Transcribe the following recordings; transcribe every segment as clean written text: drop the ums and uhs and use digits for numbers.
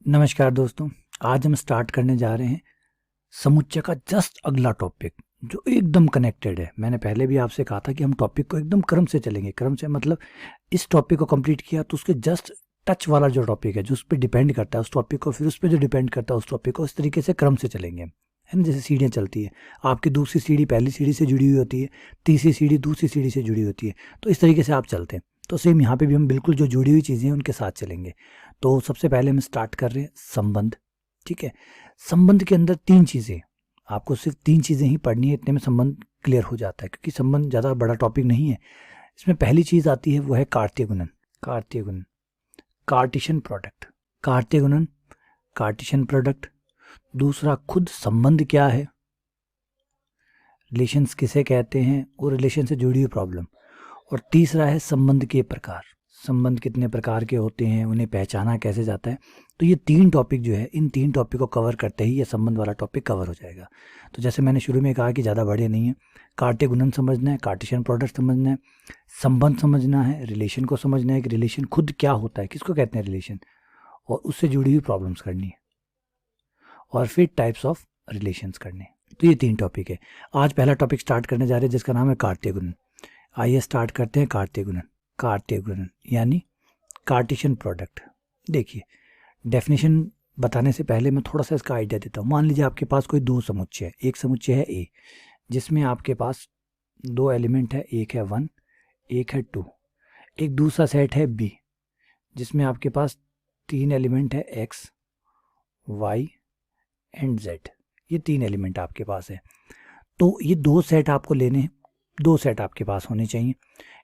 नमस्कार दोस्तों। आज हम स्टार्ट करने जा रहे हैं समुच्चय का जस्ट अगला टॉपिक जो एकदम कनेक्टेड है। मैंने पहले भी आपसे कहा था कि हम टॉपिक को एकदम क्रम से चलेंगे। क्रम से मतलब इस टॉपिक को कंप्लीट किया तो उसके जस्ट टच वाला जो टॉपिक है जो उस पर डिपेंड करता है उस टॉपिक को, फिर उस पर जो डिपेंड करता है उस टॉपिक को, इस तरीके से क्रम से चलेंगे, है ना। जैसे सीढ़ियाँ चलती है, आपकी दूसरी सीढ़ी पहली सीढ़ी से जुड़ी हुई होती है, तीसरी सीढ़ी दूसरी सीढ़ी से जुड़ी होती है, तो इस तरीके से आप चलते हैं। तो सेम यहाँ पे भी हम बिल्कुल जो जुड़ी हुई चीज़ें हैं उनके साथ चलेंगे। तो सबसे पहले हम स्टार्ट कर रहे हैं संबंध। ठीक है, संबंध के अंदर तीन चीज़ें, आपको सिर्फ तीन चीज़ें ही पढ़नी है, इतने में संबंध क्लियर हो जाता है, क्योंकि संबंध ज़्यादा बड़ा टॉपिक नहीं है। इसमें पहली चीज़ आती है वो है कार्तीय गुणन। कार्तीय गुणन, कार्टिशन प्रोडक्ट। कार्तीय गुणन, कार्टिशन प्रोडक्ट। दूसरा, खुद संबंध क्या है, रिलेशंस किसे कहते हैं और रिलेशन से जुड़ी हुई प्रॉब्लम। और तीसरा है संबंध के प्रकार, संबंध कितने प्रकार के होते हैं, उन्हें पहचाना कैसे जाता है। तो ये तीन टॉपिक जो है, इन तीन टॉपिक को कवर करते ही ये संबंध वाला टॉपिक कवर हो जाएगा। तो जैसे मैंने शुरू में कहा कि ज़्यादा बड़े नहीं है। कार्तीय गुणन समझना है, कार्टेशियन प्रोडक्ट समझना है, संबंध समझना है, रिलेशन को समझना है कि रिलेशन खुद क्या होता है, किसको कहते हैं रिलेशन, और उससे जुड़ी हुई प्रॉब्लम्स करनी है, और फिर टाइप्स ऑफ रिलेशंस करने। तो ये तीन टॉपिक है। आज पहला टॉपिक स्टार्ट करने जा रहे हैं जिसका नाम है कार्तीय गुणन। आइए स्टार्ट करते हैं कार्तीय गुणन। कार्तीय गुणन यानी कार्टेशियन प्रोडक्ट। देखिए, डेफिनेशन बताने से पहले मैं थोड़ा सा इसका आइडिया देता हूँ। मान लीजिए आपके पास कोई दो समुच्चय है। एक समुच्चय है ए जिसमें आपके पास दो एलिमेंट है, एक है 1 एक है 2। एक दूसरा सेट है बी जिसमें आपके पास तीन एलिमेंट है, एक्स वाई एंड जेड। ये तीन एलिमेंट आपके पास है। तो ये दो सेट आपको लेने हैं, दो सेट आपके पास होने चाहिए।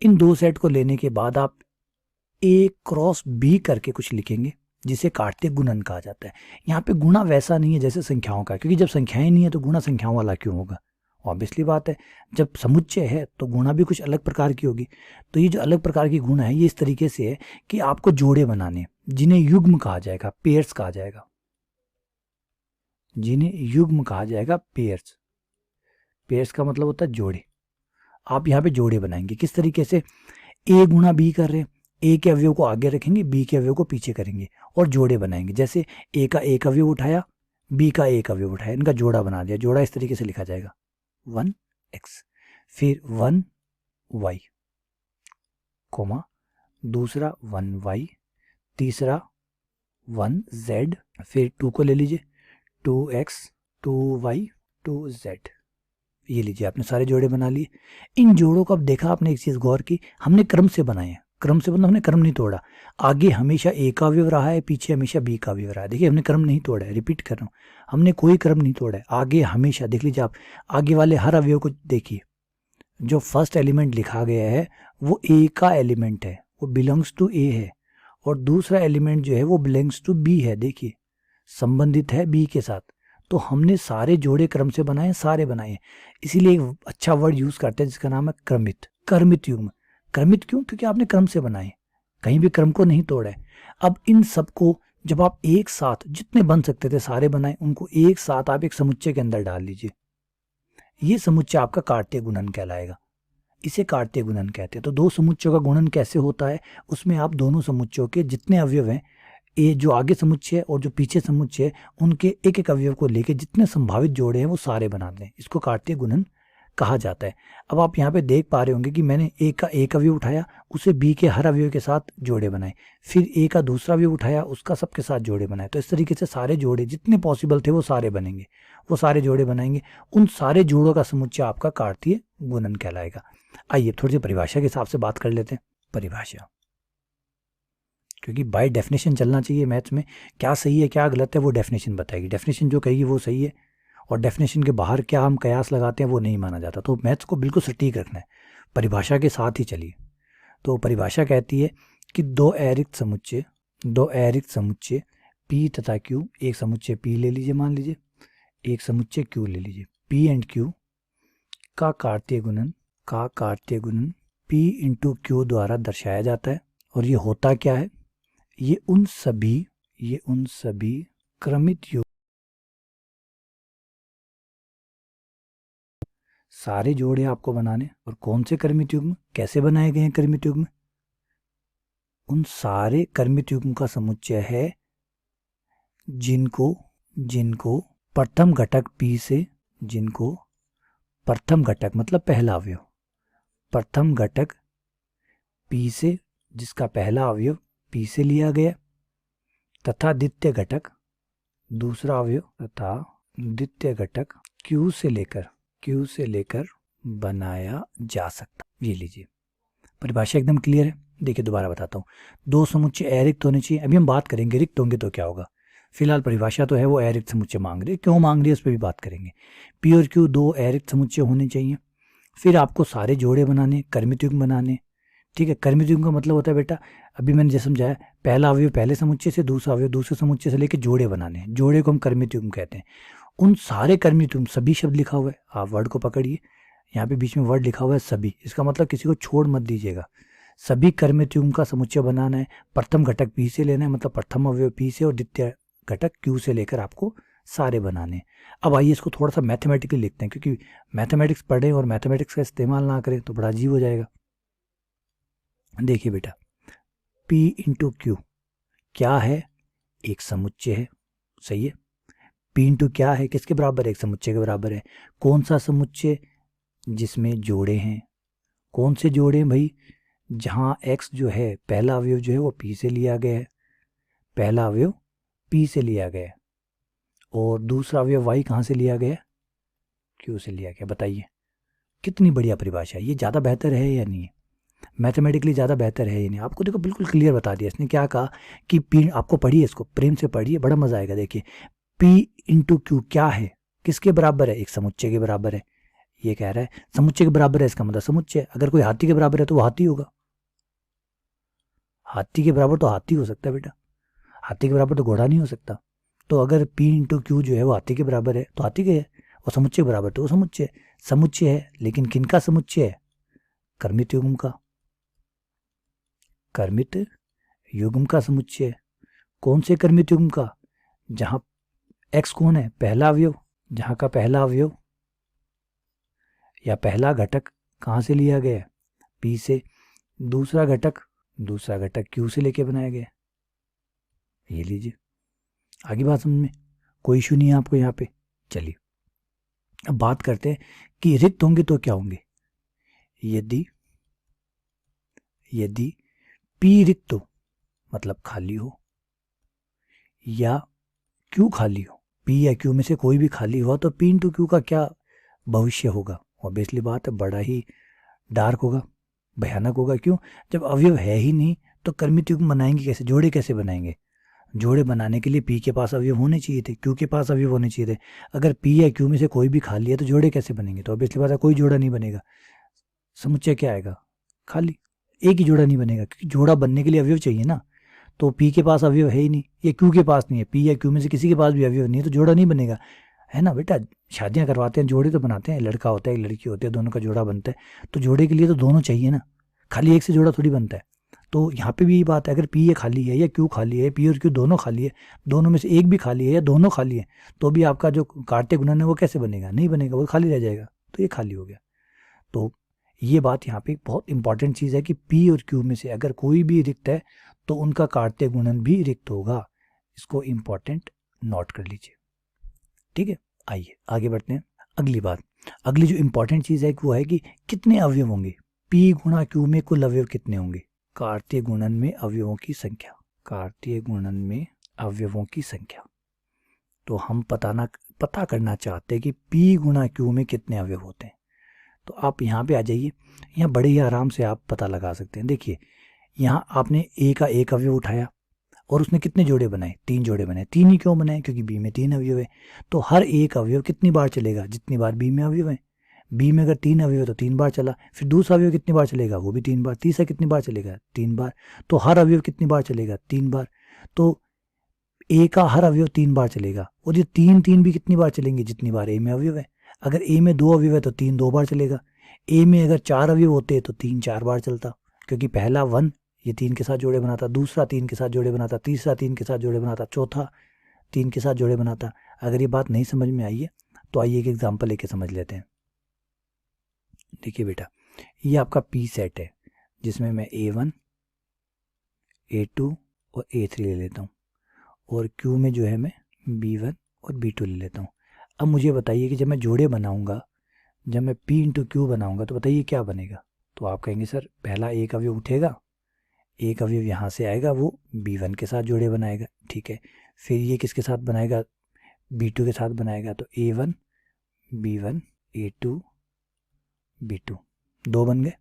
इन दो सेट को लेने के बाद आप ए क्रॉस बी करके कुछ लिखेंगे जिसे कार्तीय गुणन कहा जाता है। यहाँ पे गुणा वैसा नहीं है जैसे संख्याओं का, क्योंकि जब संख्याएं नहीं है तो गुणा संख्याओं वाला क्यों होगा, ऑब्वियसली बात है। जब समुच्चय है तो गुणा भी कुछ अलग प्रकार की होगी। तो ये जो अलग प्रकार की गुणा है ये इस तरीके से है कि आपको जोड़े बनाने, जिन्हें युग्म कहा जाएगा, पेयर्स कहा जाएगा, जिन्हें युग्म कहा जाएगा पेयर्स। पेयर्स का मतलब होता है जोड़े। आप यहाँ पे जोड़े बनाएंगे किस तरीके से, ए गुणा बी कर रहे हैं, ए के अवयव को आगे रखेंगे, बी के अवयव को पीछे करेंगे और जोड़े बनाएंगे। जैसे ए का एक अवयव उठाया, बी का एक अवयव उठाया, इनका जोड़ा बना दिया। जोड़ा इस तरीके से लिखा जाएगा 1x, फिर 1y कोमा, दूसरा 1y, तीसरा 1z, फिर 2 को ले लीजिए, 2x 2y 2z। ये लीजिए, आपने सारे जोड़े बना लिए। इन जोड़ों को अब देखा आपने, एक चीज़ गौर की, हमने क्रम से बनाए हैं। क्रम से मतलब हमने क्रम नहीं तोड़ा। आगे हमेशा ए का अवयव रहा है, पीछे हमेशा बी का अवयव रहा है। देखिए, हमने क्रम नहीं तोड़ा है, रिपीट कर रहा हूँ, हमने कोई क्रम नहीं तोड़ा है। आगे हमेशा देख लीजिए, आप आगे वाले हर अवयव को देखिए। जो फर्स्ट एलिमेंट लिखा गया है वो ए का एलिमेंट है, वो बिलोंग्स टू ए है, और दूसरा एलिमेंट जो है वो बिलोंग्स टू बी है। देखिए, संबंधित है बी के साथ। तो हमने सारे जोड़े क्रम से बनाए, सारे बनाए। इसीलिए एक अच्छा वर्ड यूज करते हैं जिसका नाम है क्रमित, क्रमित युग्म। क्रमित क्यों? क्योंकि आपने क्रम से बनाए, कहीं भी क्रम को नहीं तोड़ा है। अब इन सबको जब आप एक साथ, जितने बन सकते थे सारे बनाए, उनको एक साथ आप एक समुच्चय के अंदर डाल लीजिए। ये समुच्चय आपका कार्तीय गुणन कहलाएगा। इसे कार्तीय गुणन कहते हैं। तो दो समुच्चयों का गुणन कैसे होता है, उसमें आप दोनों समुच्चयों के जितने अवयव हैं, ये जो आगे समुच्चय है और जो पीछे समुच्चय है, उनके एक एक अवयव को लेके जितने संभावित जोड़े हैं वो सारे बना दें। इसको कार्तीय गुणन कहा जाता है। अब आप यहाँ पे देख पा रहे होंगे कि मैंने ए का एक अवयव उठाया, उसे बी के हर अवयव के साथ जोड़े बनाए, फिर ए का दूसरा अवयव उठाया, उसका सबके साथ जोड़े बनाए। तो इस तरीके से सारे जोड़े जितने पॉसिबल थे वो सारे बनेंगे, वो सारे जोड़े बनाएंगे। उन सारे जोड़ों का समुच्चय आपका कार्तीय गुणन कहलाएगा। आइए थोड़ी सी परिभाषा के हिसाब से बात कर लेते हैं। परिभाषा, क्योंकि बाय डेफिनेशन चलना चाहिए मैथ्स में, क्या सही है क्या गलत है वो डेफिनेशन बताएगी। डेफिनेशन जो कहेगी वो सही है, और डेफिनेशन के बाहर क्या हम कयास लगाते हैं वो नहीं माना जाता। तो मैथ्स को बिल्कुल सटीक रखना है, परिभाषा के साथ ही चलिए। तो परिभाषा कहती है कि दो अरिक्त समुच्चय पी तथा क्यू, एक समुच्चय पी ले लीजिए, मान लीजिए एक समुच्चय क्यू ले लीजिए, पी एंड क्यू का कार्तीय गुणन पी इंटू क्यू द्वारा दर्शाया जाता है। और ये होता क्या है, ये उन सभी क्रमित युग्म, सारे जोड़े आपको बनाने। और कौन से क्रमित युग्म, कैसे बनाए गए हैं क्रमित युग्म, उन सारे क्रमित युग्म का समुच्चय है जिनको प्रथम घटक P से, जिनको प्रथम घटक मतलब पहला अवयव, प्रथम घटक P से, जिसका पहला अवयव P से लिया गया, तथा द्वितीय घटक दूसरा अवयव, तथा द्वितीय घटक Q से लेकर बनाया जा सकता। ये लीजिए, परिभाषा एकदम क्लियर है। देखिए दोबारा बताता हूँ, दो समुच्चय अरिक्त होने चाहिए। अभी हम बात करेंगे रिक्त होंगे तो क्या होगा, फिलहाल परिभाषा तो है वो अरिक्त समुच्चय मांग रही है, क्यों मांग रही है उस पर भी बात करेंगे। पी और क्यू दो अरिक्त समुच्चय होने चाहिए। फिर आपको सारे जोड़े बनाने, कर्मित युग्म बनाने। ठीक है, कर्मित युग्म का मतलब होता है बेटा, अभी मैंने जैसे समझाया, पहला अवयव पहले समुच्चय से, दूसरा अवयव दूसरे समुच्चय से लेकर जोड़े बनाने, जोड़े को हम कर्मित युग्म कहते हैं। उन सारे कर्मित युग्म, सभी शब्द लिखा हुआ है, आप वर्ड को पकड़िए, यहाँ पे बीच में वर्ड लिखा हुआ है सभी, इसका मतलब किसी को छोड़ मत दीजिएगा। सभी कर्मित युग्म का समुच्चय बनाना है, प्रथम घटक P से लेना है, मतलब प्रथम अवयव P से, और द्वितीय घटक Q से लेकर आपको सारे बनाने। अब आइए इसको थोड़ा सा मैथमेटिकली लिखते हैं, क्योंकि मैथमेटिक्स पढ़ें और मैथमेटिक्स का इस्तेमाल ना करें तो बड़ा अजीब हो जाएगा। देखिए बेटा, P इंटू क्यू क्या है, एक समुच्चय है, सही है। P इंटू क्या है, किसके बराबर है, एक समुच्चय के बराबर है। कौन सा समुच्चय, जिसमें जोड़े हैं। कौन से जोड़े हैं भाई, जहाँ x जो है, पहला अवयव जो है वो P से लिया गया है, पहला अवयव P से लिया गया है, और दूसरा अवयव y कहाँ से लिया गया, Q से लिया गया। बताइए कितनी बढ़िया परिभाषा है, ये ज़्यादा बेहतर है या नहीं है, मैथमेटिकली ज़्यादा बेहतर है या नहीं। आपको देखो बिल्कुल क्लियर बता दिया इसने, क्या कहा कि P, आपको पढ़िए इसको, प्रेम से पढ़िए, बड़ा मजा आएगा। देखिए P इंटू क्यू क्या है, किसके बराबर है, एक समुच्चय के बराबर है। ये कह रहा है समुच्चय के बराबर है, इसका मतलब समुच्चय, अगर कोई हाथी के बराबर है तो वो हाथी होगा। हाथी के बराबर तो हाथी हो सकता है बेटा, हाथी के बराबर तो घोड़ा नहीं हो सकता। तो अगर P इंटू क्यू जो है वो हाथी के बराबर है तो हाथी के है, और समुच्चय के बराबर तो वो समुच्चय है। लेकिन किनका समुच्चय है, कर्मित युग्म का, कर्मित युग्म का समुच्चय। कौन से कर्मित युग्म का, जहां x कौन है, पहला अवयव, जहां का पहला अवयव या पहला घटक कहाँ से लिया गया है, P से, दूसरा घटक Q से लेके बनाया गया। ये लीजिए, आगे बात समझ में, कोई इशू नहीं है आपको यहाँ पे। चलिए अब बात करते हैं कि रिक्त होंगे तो क्या होंगे। यदि P रिक्त हो मतलब खाली हो, या Q खाली हो, P या Q में से कोई भी खाली हुआ, तो P इंटू क्यू का क्या भविष्य होगा, ऑब्वियसली बात है, बड़ा ही डार्क होगा, भयानक होगा। क्यों, जब अवयव है ही नहीं तो कर्मित युग्म बनाएंगे कैसे, जोड़े कैसे बनाएंगे। जोड़े बनाने के लिए P के पास अवयव होने चाहिए थे, Q के पास अवयव होने चाहिए थे। अगर P या Q में से कोई भी खाली है तो जोड़े कैसे बनेंगे, तो ऑब्वियसली बात है कोई जोड़ा नहीं बनेगा, समुच्चय क्या आएगा, खाली, एक ही जोड़ा नहीं बनेगा, क्योंकि जोड़ा बनने के लिए अवयव चाहिए ना। तो P के पास अवयव है ही नहीं, ये Q के पास नहीं है, P या Q में से किसी के पास भी अवयव नहीं है, तो जोड़ा नहीं बनेगा, है ना बेटा। शादियां करवाते हैं, जोड़े तो बनाते हैं, लड़का होता है एक लड़की होती है, दोनों का जोड़ा बनता है, तो जोड़े के लिए तो दोनों चाहिए ना, खाली एक से जोड़ा थोड़ी बनता है। तो यहाँ पे भी ये बात है, अगर P ये खाली है या Q खाली है, P और Q दोनों खाली है, दोनों में से एक भी खाली है या दोनों खाली है, तो भी आपका जो कार्तीय गुणन है वो कैसे बनेगा, नहीं बनेगा, वो खाली रह जाएगा, तो ये खाली हो गया। तो ये बात यहाँ पे बहुत इंपॉर्टेंट चीज़ है कि P और Q में से अगर कोई भी रिक्त है तो उनका कार्तीय गुणन भी रिक्त होगा, इसको इंपॉर्टेंट नोट कर लीजिए। ठीक है, आइए आगे बढ़ते हैं। अगली बात, अगली जो इंपॉर्टेंट चीज़ है वो है कि कितने अवयव होंगे, P गुणा Q में कुल अवयव कितने होंगे, कार्तीय गुणन में अवयवों की संख्या, कार्तीय गुणन में अवयवों की संख्या। तो हम पता करना चाहते हैं कि P गुणा Q में कितने अवयव होते हैं। तो आप यहाँ पे आ जाइए, यहाँ बड़े ही आराम से आप पता लगा सकते हैं। देखिए यहाँ आपने A का एक अवयव उठाया और उसने कितने जोड़े बनाए, 3 जोड़े बनाए। 3 ही क्यों बनाए, क्योंकि B में 3 अवयव है, तो हर एक अवयव कितनी बार चलेगा, जितनी बार B में अवयव है। B में अगर 3 अवयव है तो 3 बार चला, फिर दूसरा अवयव कितनी बार चलेगा, वो भी 3 बार, तीसरा कितनी बार चलेगा, 3 बार, तो हर अवयव कितनी बार चलेगा, 3 बार। तो A का हर अवयव 3 बार चलेगा, और ये 3 भी कितनी बार चलेंगे, जितनी बार A में अवयव है। अगर A में 2 अवयव है तो 3 2 बार चलेगा। A में अगर 4 अवयव होते तो 3 4 बार चलता, क्योंकि पहला 1 ये 3 के साथ जोड़े बनाता, दूसरा 3 के साथ जोड़े बनाता, तीसरा 3 के साथ जोड़े बनाता, चौथा 3 के साथ जोड़े बनाता। अगर ये बात नहीं समझ में आई है तो आइए एक एग्जाम्पल लेके समझ लेते हैं। देखिए बेटा, ये आपका P सेट है जिसमें मैं A1 A2 और A3 ले लेता हूँ, और Q में जो है मैं B1 और B2 ले लेता हूँ। अब मुझे बताइए कि जब मैं जोड़े बनाऊंगा, जब मैं P इंटू क्यू बनाऊंगा तो बताइए क्या बनेगा। तो आप कहेंगे सर पहला एक अवयव उठेगा, एक अवयव यहाँ से आएगा, वो B1 के साथ जोड़े बनाएगा, ठीक है। फिर ये किसके साथ बनाएगा, B2 के साथ बनाएगा, तो A1 B1 A2 B2, 2 बन गए।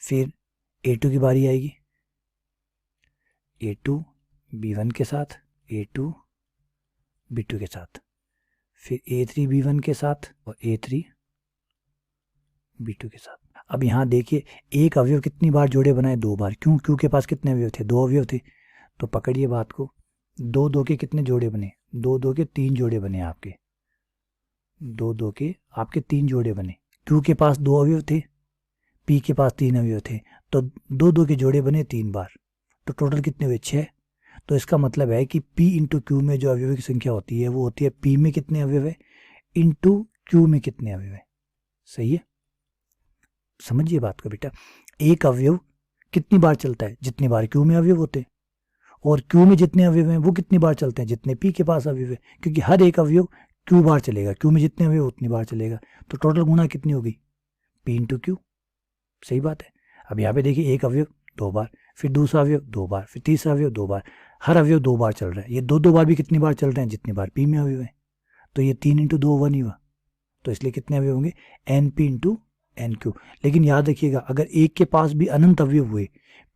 फिर A2 की बारी आएगी, A2 B1 के साथ, A2 B2 के साथ, फिर A3 B1 के साथ और A3 B2 के साथ। अब यहाँ देखिए एक अवयव कितनी बार जोड़े बनाए, 2 बार। क्यों, क्यों के पास कितने अवयव थे, 2 अवयव थे। तो पकड़िए बात को, 2 2 के कितने जोड़े बने, 2 2 के 3 जोड़े बने आपके, 2 2 के आपके 3 जोड़े बने। क्यू के पास 2 अवयव थे, पी के पास 3 अवयव थे, तो 2 2 के जोड़े बने 3 बार, तो टोटल कितने हुए, 6। तो इसका मतलब है कि P इंटू क्यू में जो अवयव की संख्या होती है वो होती है P में कितने अवयव है इंटू क्यू में कितने अवयव है। सही है, समझिए बात को बेटा। एक अवयव कितनी बार चलता है, जितनी बार क्यू में अवयव होते हैं, और क्यू में जितने अवयव हैं वो कितनी बार चलते हैं, जितने P के पास अवयव है, क्योंकि हर एक अवयव क्यू बार चलेगा, क्यू में जितने अवयव उतनी बार चलेगा। तो टोटल गुणा कितनी होगी, P इंटू क्यू। सही बात है। अब यहाँ पे देखिए एक अवयव 2 बार, फिर दूसरा अवयव 2 बार, फिर तीसरा अवयव 2 बार, हर अवयव 2 बार चल रहा है। ये 2 2 बार भी कितनी बार चल रहे हैं, जितनी बार P में अवयव है। तो ये 3 इंटू 2 1 ही हुआ, तो इसलिए कितने अवयव होंगे, NP इंटू NQ। लेकिन याद रखिएगा अगर एक के पास भी अनंत अवयव हुए,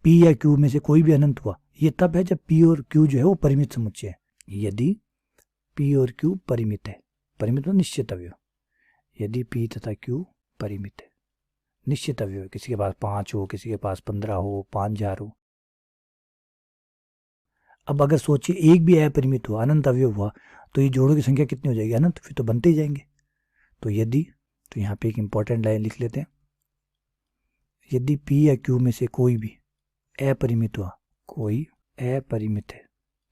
P या Q में से कोई भी अनंत हुआ, ये तब है जब P और Q जो है वो परिमित समुच्चय है। यदि P और Q परिमित है, परिमित मतलब निश्चित अवयव, यदि P तथा Q परिमित है, निश्चित अवयव, किसी के पास 5 हो, किसी के पास 15 हो, 5000 हो। अब अगर सोचिए एक भी अपरिमित हुआ, अनंत अवयव हुआ, तो ये जोड़ों की संख्या कितनी हो जाएगी, अनंत, फिर तो बनते ही जाएंगे। तो यदि, तो यहाँ पे एक इंपॉर्टेंट लाइन लिख लेते हैं, यदि P या Q में से कोई भी अपरिमित हुआ, कोई अपरिमित है,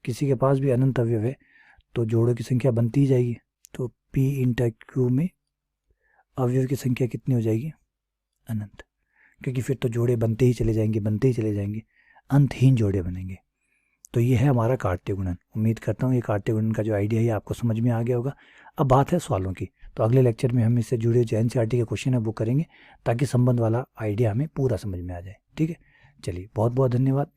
किसी के पास भी अनंत अवयव है, तो जोड़ों की संख्या बनती ही जाएगी। तो P इंटू Q में अवयव की संख्या कितनी हो जाएगी, अनंत, क्योंकि फिर तो जोड़े बनते ही चले जाएंगे, बनते ही चले जाएंगे, अंतहीन जोड़े बनेंगे। तो ये है हमारा कार्तीय गुणन। उम्मीद करता हूँ ये कार्तीय गुणन का जो आइडिया है आपको समझ में आ गया होगा। अब बात है सवालों की, तो अगले लेक्चर में हम इससे जुड़े जो NCERT के क्वेश्चन है वो करेंगे, ताकि संबंध वाला आइडिया हमें पूरा समझ में आ जाए। ठीक है, चलिए बहुत बहुत धन्यवाद।